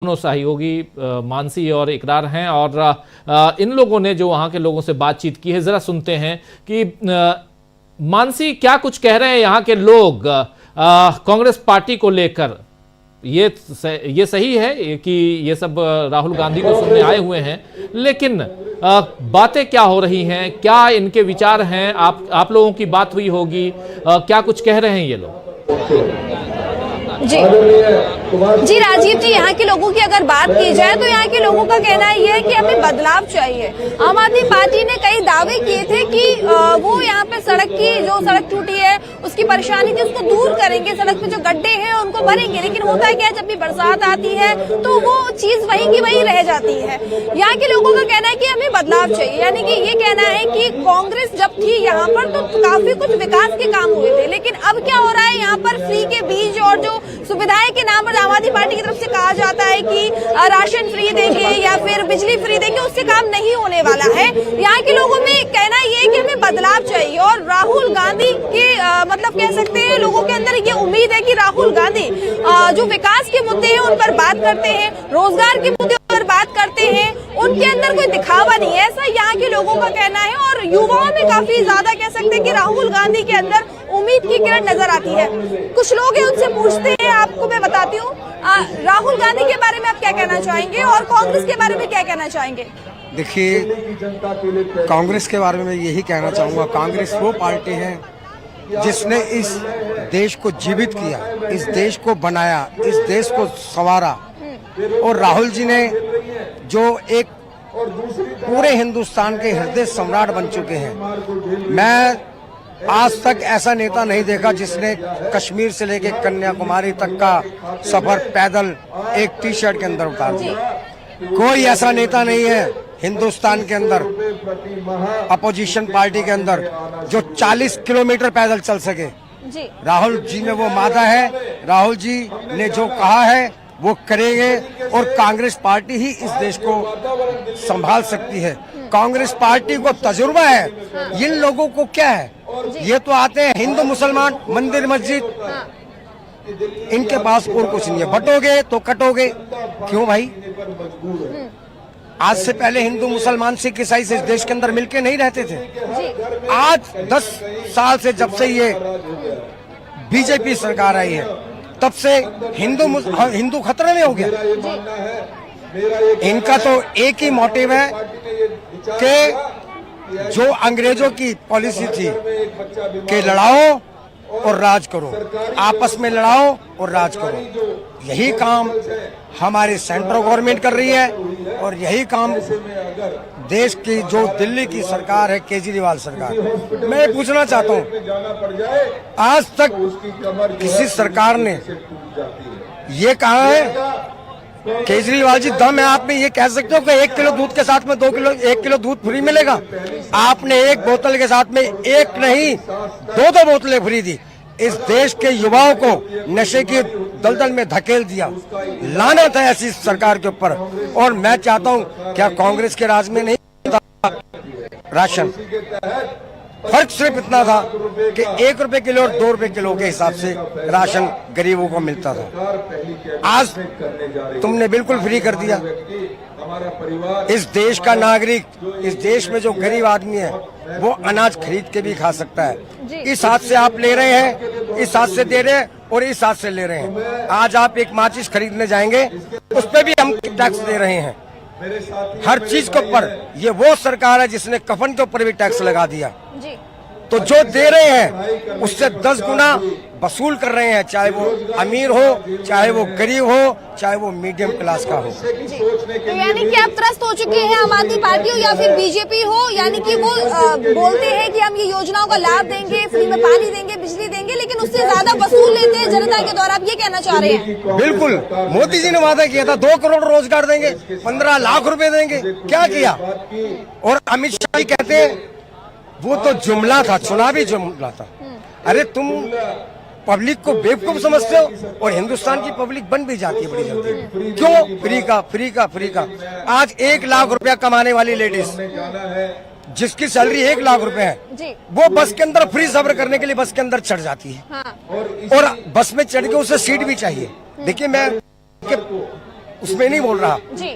दोनों सहयोगी मानसी और इकरार हैं और इन लोगों ने जो वहां के लोगों से बातचीत की है, जरा सुनते हैं कि मानसी क्या कुछ कह रहे हैं यहाँ के लोग कांग्रेस पार्टी को लेकर। ये सही है कि ये सब राहुल गांधी को सुनने आए हुए हैं, लेकिन बातें क्या हो रही हैं, क्या इनके विचार हैं? आप लोगों की बात हुई होगी, क्या कुछ कह रहे हैं ये लोग? जी राजीव जी, यहाँ के लोगों की अगर बात की जाए तो यहाँ के लोगों का कहना ये है कि हमें बदलाव चाहिए। आम आदमी पार्टी ने कई दावे किए थे कि वो यहाँ पे सड़क टूटी है, उसकी परेशानी थी, उसको दूर करेंगे, सड़क पे जो गड्ढे हैं उनको भरेंगे। लेकिन होता क्या है, जब भी बरसात आती है तो वो चीज वहीं की वहीं रह जाती है। यहाँ के लोगों का कहना है कि हमें बदलाव चाहिए, यानी कि ये कहना है कि कांग्रेस जब थी यहाँ पर तो काफी कुछ विकास के काम हुए थे, लेकिन अब क्या हो रहा है, यहाँ पर फ्री के बीज और जो सुविधाएं के नाम पर आम आदमी पार्टी की तरफ से कहा जाता है कि राशन फ्री देंगे या फिर बिजली फ्री देंगे, उससे काम नहीं होने वाला है। यहाँ के लोगों में कहना ये है कि हमें बदलाव चाहिए और राहुल गांधी के मतलब कह सकते हैं लोगों के अंदर ये उम्मीद है कि राहुल गांधी जो विकास के मुद्दे हैं उन पर बात करते हैं, रोजगार के मुद्दे पर बात करते हैं, उनके अंदर कोई दिखावा नहीं है, ऐसा यहाँ के लोगों का कहना है। और युवाओं में काफी ज्यादा कह सकते हैं कि राहुल गांधी के अंदर उम्मीद की किरण नजर आती है। कुछ लोग हैं उनसे पूछते हैं, आपको मैं बताती हूँ, राहुल गांधी के बारे में आप क्या कहना चाहेंगे और कांग्रेस के बारे में क्या कहना चाहेंगे? देखिए, कांग्रेस के बारे में यही कहना चाहूंगा, कांग्रेस वो पार्टी है जिसने इस देश को जीवित किया, इस देश को बनाया, इस देश को संवारा। और राहुल जी ने जो एक पूरे हिंदुस्तान के हृदय सम्राट बन चुके हैं। मैं आज तक ऐसा नेता नहीं देखा जिसने कश्मीर से लेके कन्याकुमारी तक का सफर पैदल एक टी शर्ट के अंदर उतार दिया। कोई ऐसा नेता नहीं है हिंदुस्तान के अंदर, अपोजिशन पार्टी के अंदर, जो 40 किलोमीटर पैदल चल सके। राहुल जी में वो मादा है, राहुल जी ने जो कहा है वो करेंगे और कांग्रेस पार्टी ही इस देश को संभाल सकती है। कांग्रेस पार्टी को तजुर्बा है, इन लोगों को क्या है, ये तो आते हैं हिंदू मुसलमान, मंदिर मस्जिद, इनके पास और कुछ नहीं है। बटोगे तो कटोगे, क्यों भाई? आज से पहले हिंदू मुसलमान सिख ईसाई से इस देश के अंदर मिलके नहीं रहते थे। आज 10 साल से जब से ये बीजेपी सरकार आई है तब से हिंदू खतरे में हो गया। इनका तो एक ही मोटिव है कि जो अंग्रेजों की पॉलिसी थी कि लड़ाओ और राज करो, आपस में लड़ाओ और राज करो, यही काम हमारी सेंट्रल गवर्नमेंट कर रही है। और यही काम देश की जो दिल्ली की सरकार है, केजरीवाल सरकार। मैं पूछना चाहता हूँ, आज तक किसी सरकार ने ये कहा है, केजरीवाल जी दम है आप में, ये कह सकते हो कि 1 किलो दूध के साथ में 1 किलो दूध फ्री मिलेगा? आपने एक बोतल के साथ में एक नहीं 2 बोतलें फ्री दी। इस देश के युवाओं को नशे की दलदल में धकेल दिया। लानत है ऐसी सरकार के ऊपर। और मैं चाहता हूं, क्या कांग्रेस के राज में नहीं था राशन? फर्क सिर्फ इतना था कि 1 रुपए किलो और 2 रुपए किलो के हिसाब से राशन गरीबों को मिलता था। आज तुमने बिल्कुल फ्री कर दिया। इस देश का नागरिक, इस देश में जो गरीब आदमी है वो अनाज खरीद के भी खा सकता है। इस हाथ से आप ले रहे हैं, इस हाथ से दे रहे हैं और इस हाथ से ले रहे हैं। आज आप एक माचिस खरीदने जाएंगे, उस पर भी हम टैक्स दे रहे हैं। हर चीज के ऊपर ये वो सरकार है जिसने कफन के ऊपर भी टैक्स लगा दिया। तो जो दे रहे हैं उससे 10 गुना वसूल कर रहे हैं, चाहे वो अमीर हो, चाहे वो गरीब हो, चाहे वो मीडियम क्लास का हो। तो यानी कि आप त्रस्त हो चुके हैं, आम आदमी पार्टी हो या फिर बीजेपी हो, यानी कि वो बोलते हैं कि हम ये योजनाओं का लाभ देंगे, फ्री में पानी देंगे, बिजली देंगे, लेकिन उससे ज्यादा वसूल लेते हैं जनता के द्वारा। आप ये कहना चाह रहे हैं? बिल्कुल, मोदी जी ने वादा किया था 2 करोड़ रोजगार देंगे, 15 लाख रुपए देंगे, क्या किया? और अमित शाह जी कहते हैं वो तो जुमला था, चुनावी जुमला था। अरे तुम पब्लिक को बेवकूफ समझते हो और हिंदुस्तान की पब्लिक बन भी जाती है बड़ी जल्दी। क्यों? फ्री का। आज 1 लाख रुपया कमाने वाली लेडीज जिसकी सैलरी 1 लाख रुपए है, वो बस के अंदर फ्री सफर करने के लिए बस के अंदर चढ़ जाती है। और बस में चढ़ के उसे सीट भी चाहिए। देखिए, मैं उसमें नहीं बोल रहा। जी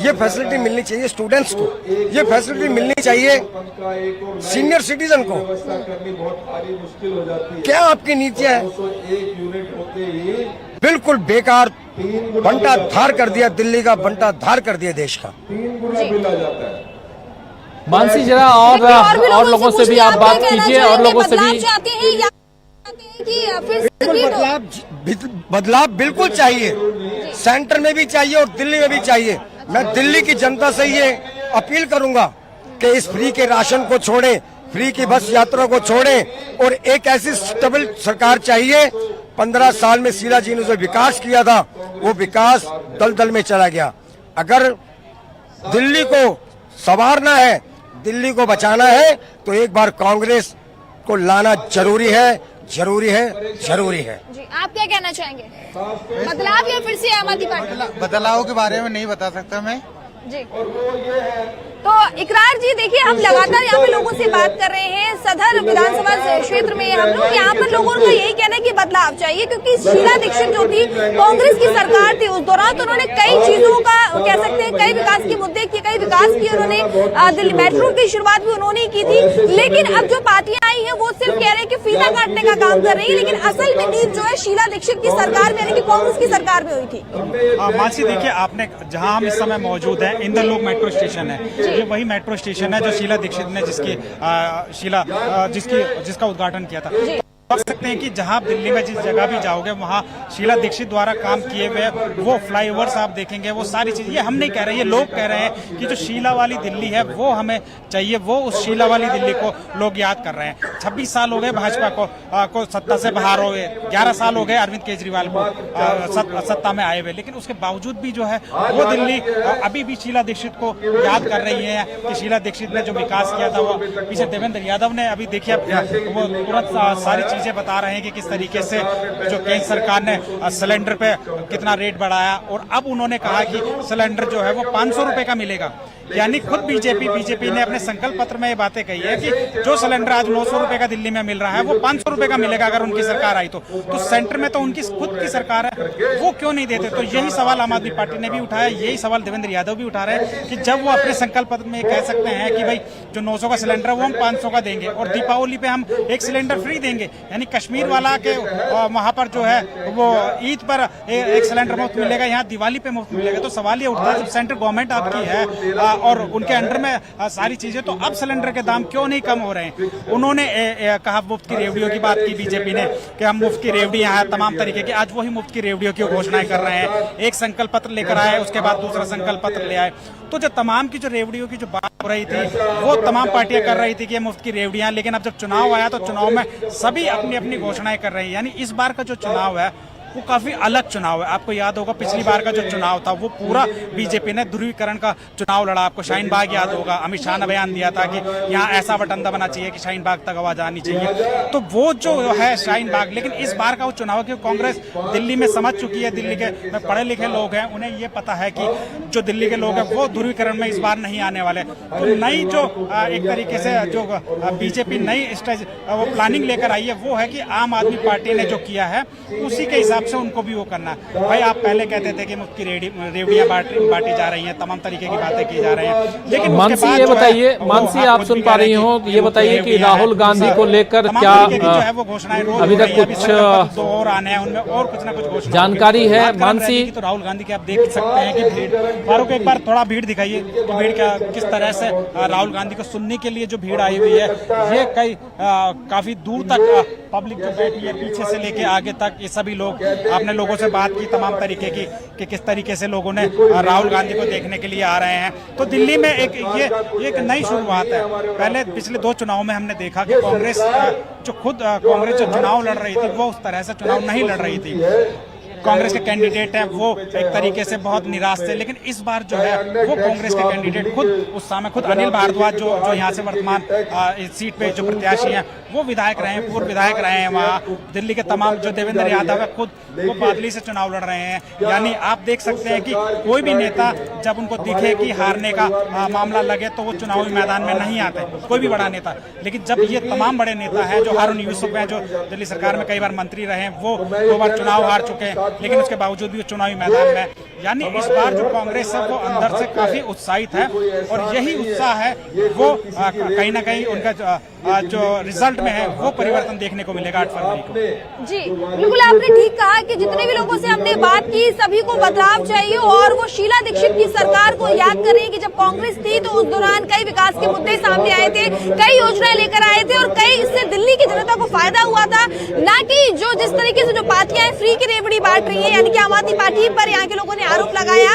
ये फैसिलिटी मिलनी चाहिए स्टूडेंट्स को, ये फैसिलिटी मिलनी चाहिए सीनियर सिटीजन को। क्या आपकी नीतियां हैं? बिल्कुल बेकार, बंटा धार कर दिया दिल्ली का, बंटा धार कर दिया देश का। मानसी जरा और लोगों से भी आप बात कीजिए, और लोगों से भी चाहते हैं या कि फिर से बदलाव बिल्कुल चाहिए, सेंटर में भी चाहिए और दिल्ली में भी चाहिए। मैं दिल्ली की जनता से ये अपील करूंगा कि इस फ्री के राशन को छोड़ें, फ्री की बस यात्रा को छोड़ें और एक ऐसी स्टेबल सरकार चाहिए। 15 साल में शीला जी ने जो विकास किया था वो विकास दलदल में चला गया। अगर दिल्ली को संवारना है, दिल्ली को बचाना है, तो एक बार कांग्रेस को लाना जरूरी है, जरूरी है, जरूरी है। जी आप क्या कहना चाहेंगे? बदलाव या फिर से आम आदमी पार्टी? बदलाव के बारे में नहीं बता सकता मैं जी। तो इकरार जी देखिए, हम लगातार यहाँ पे लोगों से बात कर रहे हैं सदर विधानसभा क्षेत्र में। हम लोग यहाँ पर लोगों का यही कहना है कि बदलाव चाहिए, क्योंकि शीला दीक्षित जो थी, कांग्रेस की सरकार थी, उस दौरान तो उन्होंने कई चीजों का कह सकते हैं, कई विकास के मुद्दे किए, कई विकास किए उन्होंने। दिल्ली मेट्रो की शुरुआत भी उन्होंने ही की थी। लेकिन अब जो पार्टियां आई है वो सिर्फ कह रहे हैं कि फीता काटने का काम कर रही है, लेकिन असल में नींव जो है शीला दीक्षित की सरकार में, यानी कि कांग्रेस की सरकार में हुई थी। मानसी देखिए, आपने जहां हम इस समय मौजूद हैं, इंदरलोक मेट्रो स्टेशन है, ये वही मेट्रो स्टेशन है जो शीला दीक्षित ने जिसका उद्घाटन किया था। देख सकते हैं कि जहां दिल्ली में जिस जगह भी जाओगे वहां शीला दीक्षित द्वारा काम किए हुए वो फ्लाईओवर्स आप देखेंगे, वो सारी चीजें। ये हम नहीं कह रहे, ये लोग कह रहे हैं कि जो शीला वाली दिल्ली है वो हमें चाहिए, वो उस शीला वाली दिल्ली को लोग याद कर रहे हैं। 26 साल हो गए भाजपा को सत्ता से बाहर हो गए, 11 साल हो गए अरविंद केजरीवाल को सत्ता में आए हुए, लेकिन उसके बावजूद भी जो है वो दिल्ली अभी भी शीला दीक्षित को याद कर रही है कि शीला दीक्षित ने जो विकास किया था वो पीछे देवेंद्र यादव ने अभी देखिए वो तुरंत सारी चीजें बता रहे हैं कि किस तरीके से जो केंद्र सरकार ने सिलेंडर पे कितना रेट बढ़ाया, और अब उन्होंने कहा कि सिलेंडर जो है वो 500 रुपए का मिलेगा। यानी खुद बीजेपी ने अपने संकल्प पत्र में ये बातें कही है कि जो सिलेंडर आज 900 रुपए का दिल्ली में मिल रहा है वो 500 रुपए का मिलेगा अगर उनकी सरकार आई तो सेंटर में तो उनकी खुद की सरकार है, वो क्यों नहीं देते? तो यही सवाल आम आदमी पार्टी ने भी उठाया, यही सवाल देवेंद्र यादव भी उठा रहे हैं कि जब वो अपने संकल्प पत्र में कह सकते हैं कि भाई जो 900 का सिलेंडर है वो हम 500 का देंगे और दीपावली पे हम एक सिलेंडर फ्री देंगे, यानी कश्मीर वाला के वहां पर जो है वो ईद पर एक सिलेंडर मुफ्त मिलेगा, यहाँ दिवाली पे मुफ्त मिलेगा। तो सवाल ये उठता है जब सेंट्रल गवर्नमेंट आपकी है और उनके अंडर में सारी चीजें, तो अब सिलेंडर के दाम क्यों नहीं कम हो रहे हैं? उन्होंने कहा मुफ्त की रेवड़ियों की बात की बीजेपी ने कि हम मुफ्त की रेवड़ियां हैं तमाम तरीके की, आज वही मुफ्त की रेवड़ियों की घोषणाएं कर रहे हैं। एक संकल्प पत्र लेकर आए, उसके बाद दूसरा संकल्प पत्र ले आए। तो जो तमाम की जो रेवड़ियों की जो बात हो रही थी वो तमाम पार्टियां कर रही थी कि मुफ्त की रेवड़ियां, लेकिन अब जब चुनाव आया तो चुनाव में सभी अपनी अपनी घोषणाएं कर रही है। यानी इस बार का जो चुनाव है वो काफी अलग चुनाव है। आपको याद होगा पिछली बार का जो चुनाव था वो पूरा बीजेपी ने ध्रुवीकरण का चुनाव लड़ा। आपको शाहीन बाग याद होगा, अमित शाह ने बयान दिया था कि यहाँ ऐसा बटंदा बना चाहिए कि शाहीन बाग तक आवाज आनी चाहिए। तो वो जो है शाहीन बाग, लेकिन इस बार का वो चुनाव है कि कांग्रेस दिल्ली में समझ चुकी है, दिल्ली के पढ़े लिखे लोग हैं, उन्हें ये पता है कि जो दिल्ली के लोग हैं वो ध्रुवीकरण में इस बार नहीं आने वाले। तो नई जो एक तरीके से जो बीजेपी नई वो प्लानिंग लेकर आई है वो है कि आम आदमी पार्टी ने जो किया है उसी के हिसाब से उनको भी वो करना है। भाई आप पहले कहते थे कि मुफ्त की रेवड़ियां बांटी जा रही हैं, तमाम तरीके की बातें की जा रही हैं, लेकिन मानसी ये बताइए, मानसी आप सुन पा रही हो, ये बताइए कि राहुल गांधी को लेकर क्या जो है वो घोषणाएं अभी तक कुछ दो और आने हैं, उनमें और कुछ ना कुछ घोषणा जानकारी है? मानसी तो राहुल गांधी की आप देख सकते हैं कि भीड़, फारूक एक बार थोड़ा भीड़ दिखाइए कि भीड़ क्या किस तरह से राहुल गांधी को सुनने के लिए जो भीड़ आई हुई है, ये कई काफी दूर तक पब्लिक जो बैठी है पीछे से लेके आगे तक, ये सभी लोग आपने लोगों से बात की तमाम तरीके की कि किस तरीके से लोगों ने राहुल गांधी को देखने के लिए आ रहे हैं। तो दिल्ली में एक नई शुरुआत है। पहले पिछले 2 चुनाव में हमने देखा कि कांग्रेस जो चुनाव लड़ रही थी वो उस तरह से चुनाव नहीं लड़ रही थी। कांग्रेस के कैंडिडेट हैं वो एक तरीके से बहुत निराश थे, लेकिन इस बार जो है वो कांग्रेस के कैंडिडेट उस समय खुद अनिल भारद्वाज जो यहाँ से वर्तमान इस सीट पे जो प्रत्याशी हैं वो विधायक रहे हैं, पूर्व विधायक रहे हैं वहाँ। दिल्ली के तमाम जो देवेंद्र यादव है खुद वो बादली से चुनाव लड़ रहे हैं। यानी आप देख सकते हैं कि कोई भी नेता जब उनको दिखे कि हारने का मामला लगे तो वो चुनावी मैदान में नहीं आते, कोई भी बड़ा नेता। लेकिन जब ये तमाम बड़े नेता हैं, जो हारून यूसुफ हैं जो दिल्ली सरकार में कई बार मंत्री रहे हैं, वो 2 बार चुनाव हार चुके हैं, लेकिन उसके बावजूद भी वो चुनावी मैदान में, यानी इस बार जो कांग्रेस है वो अंदर से काफी उत्साहित है और यही उत्साह है वो कहीं ना कहीं उनका जो रिजल्ट में है वो परिवर्तन देखने को मिलेगा 8 फरवरी को। जी बिल्कुल, आपने ठीक कहा कि जितने भी लोगों से हमने बात की सभी को बदलाव चाहिए और वो शीला दीक्षित की सरकार को याद कर रही है कि जब कांग्रेस थी तो उस दौरान कई विकास के मुद्दे सामने आए थे, कई योजनाएं लेकर आए थे और कई इससे दिल्ली की जनता को फायदा हुआ था, ना कि जो जिस तरीके से जो पार्टियां फ्री की रेवड़ी बांट रही है, यानी कि आम आदमी पार्टी पर यहाँ के लोगों ने आरोप लगाया